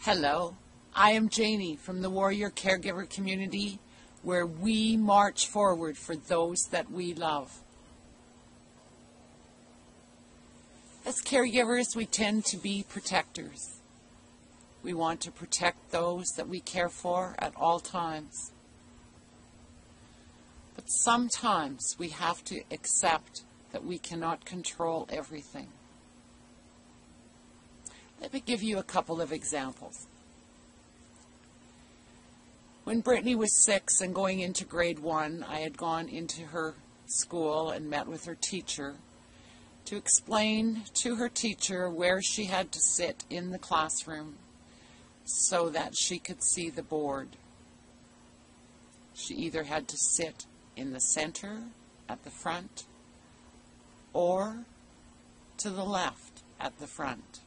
Hello, I am Janie from the Warrior Caregiver community, where we march forward for those that we love. As caregivers, we tend to be protectors. We want to protect those that we care for at all times. But sometimes we have to accept that we cannot control everything. Let me give you a couple of examples. When Brittany was 6 and going into grade 1, I had gone into her school and met with her teacher to explain to her teacher where she had to sit in the classroom so that she could see the board. She either had to sit in the center at the front or to the left at the front.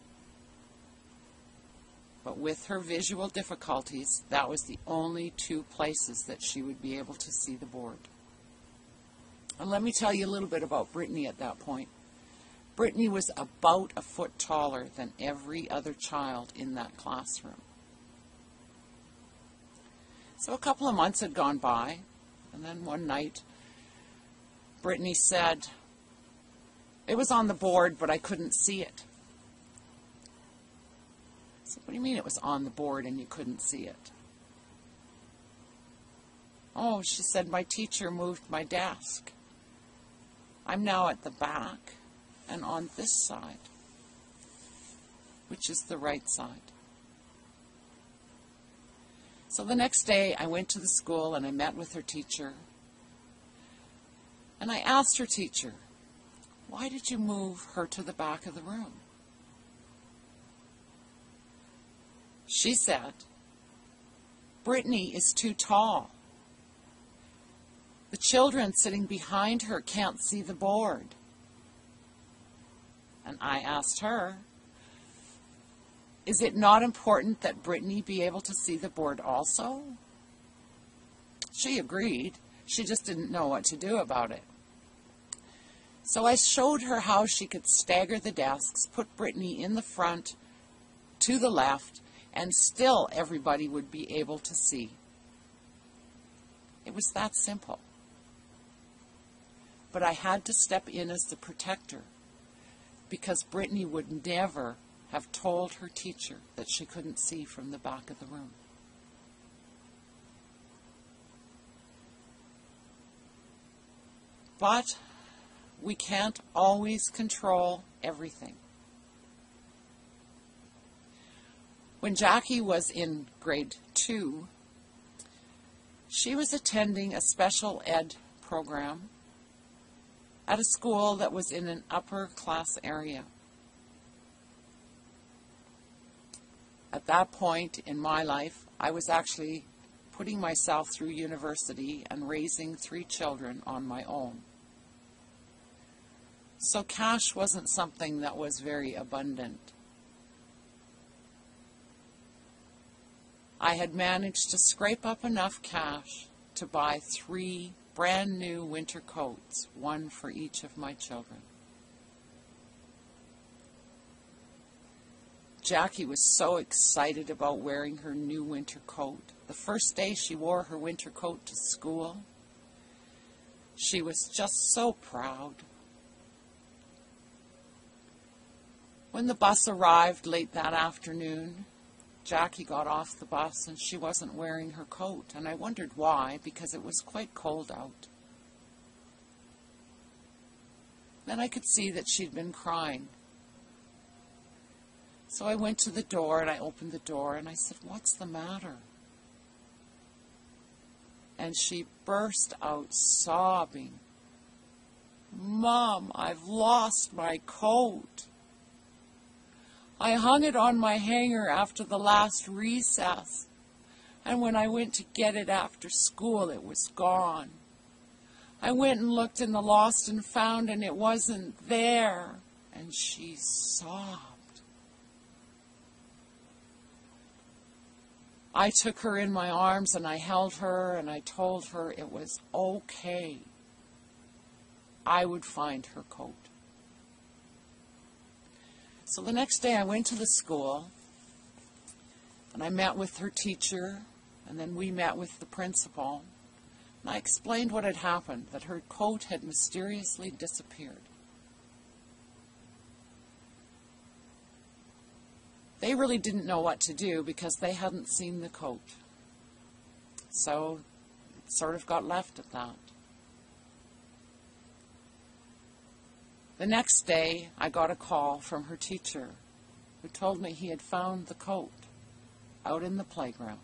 But with her visual difficulties, that was the only two places that she would be able to see the board. And let me tell you a little bit about Brittany at that point. Brittany was about a foot taller than every other child in that classroom. So a couple of months had gone by, and then one night, Brittany said, "It was on the board, but I couldn't see it." I said, "What do you mean it was on the board and you couldn't see it?" "Oh," she said, "my teacher moved my desk. I'm now at the back and on this side," which is the right side. So the next day I went to the school and I met with her teacher. And I asked her teacher, "Why did you move her to the back of the room?" She said, "Brittany is too tall. The children sitting behind her can't see the board." And I asked her, "Is it not important that Brittany be able to see the board also?" She agreed. She just didn't know what to do about it. So I showed her how she could stagger the desks, put Brittany in the front to the left, and still everybody would be able to see. It was that simple. But I had to step in as the protector, because Brittany would never have told her teacher that she couldn't see from the back of the room. But we can't always control everything. When Jackie was in grade 2, she was attending a special ed program at a school that was in an upper class area. At that point in my life, I was actually putting myself through university and raising 3 children on my own. So cash wasn't something that was very abundant. I had managed to scrape up enough cash to buy 3 brand new winter coats, one for each of my children. Jackie was so excited about wearing her new winter coat. The first day she wore her winter coat to school, she was just so proud. When the bus arrived late that afternoon, Jackie got off the bus and she wasn't wearing her coat, and I wondered why, because it was quite cold out. Then I could see that she'd been crying. So I went to the door and I opened the door and I said, "What's the matter?" And she burst out sobbing, "Mom, I've lost my coat. I hung it on my hanger after the last recess, and when I went to get it after school, it was gone. I went and looked in the lost and found, and it wasn't there." And she sobbed. I took her in my arms and I held her and I told her it was okay. I would find her coat. So the next day I went to the school And I met with her teacher, and then we met with the principal. And I explained what had happened, that her coat had mysteriously disappeared. They really didn't know what to do because they hadn't seen the coat. So it sort of got left at that. The next day, I got a call from her teacher who told me he had found the coat out in the playground.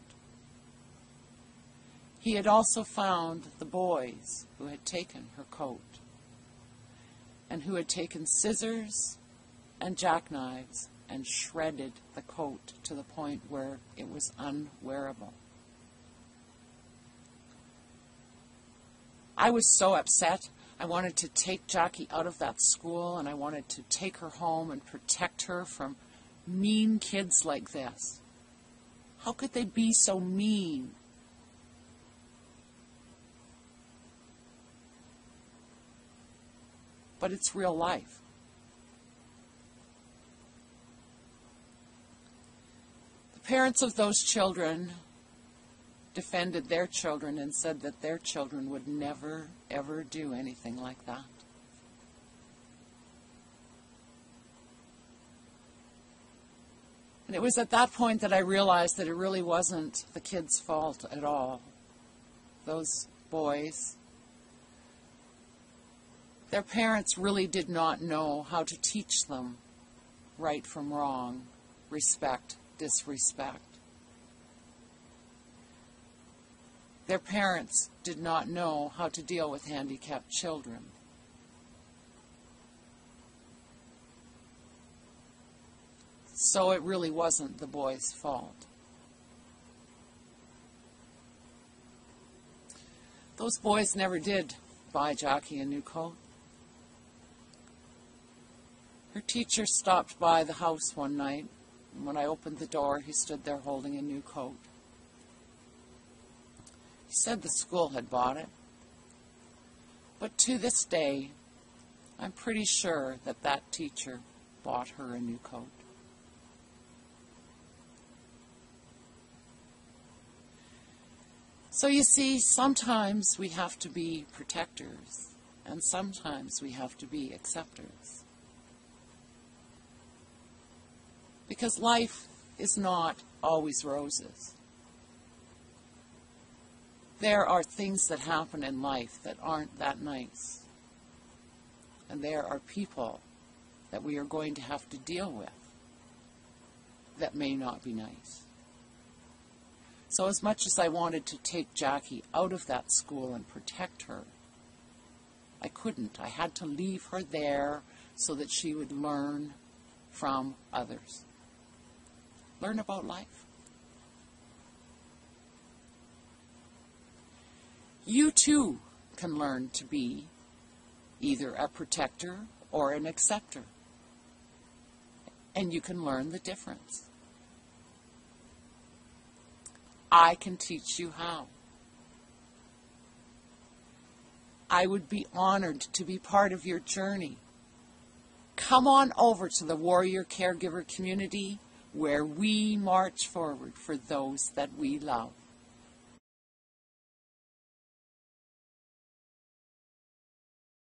He had also found the boys who had taken her coat and who had taken scissors and jackknives and shredded the coat to the point where it was unwearable. I was so upset. I wanted to take Jackie out of that school, and I wanted to take her home and protect her from mean kids like this. How could they be so mean? But it's real life. The parents of those children defended their children and said that their children would never, ever do anything like that. And it was at that point that I realized that it really wasn't the kids' fault at all. Those boys, their parents really did not know how to teach them right from wrong, respect, disrespect. Their parents did not know how to deal with handicapped children. So it really wasn't the boys' fault. Those boys never did buy Jackie a new coat. Her teacher stopped by the house one night, and when I opened the door, he stood there holding a new coat. He said the school had bought it, but to this day, I'm pretty sure that that teacher bought her a new coat. So you see, sometimes we have to be protectors, and sometimes we have to be acceptors. Because life is not always roses. There are things that happen in life that aren't that nice. And there are people that we are going to have to deal with that may not be nice. So as much as I wanted to take Jackie out of that school and protect her, I couldn't. I had to leave her there so that she would learn from others. Learn about life. You too can learn to be either a protector or an acceptor. And you can learn the difference. I can teach you how. I would be honored to be part of your journey. Come on over to the Warrior Caregiver community where we march forward for those that we love.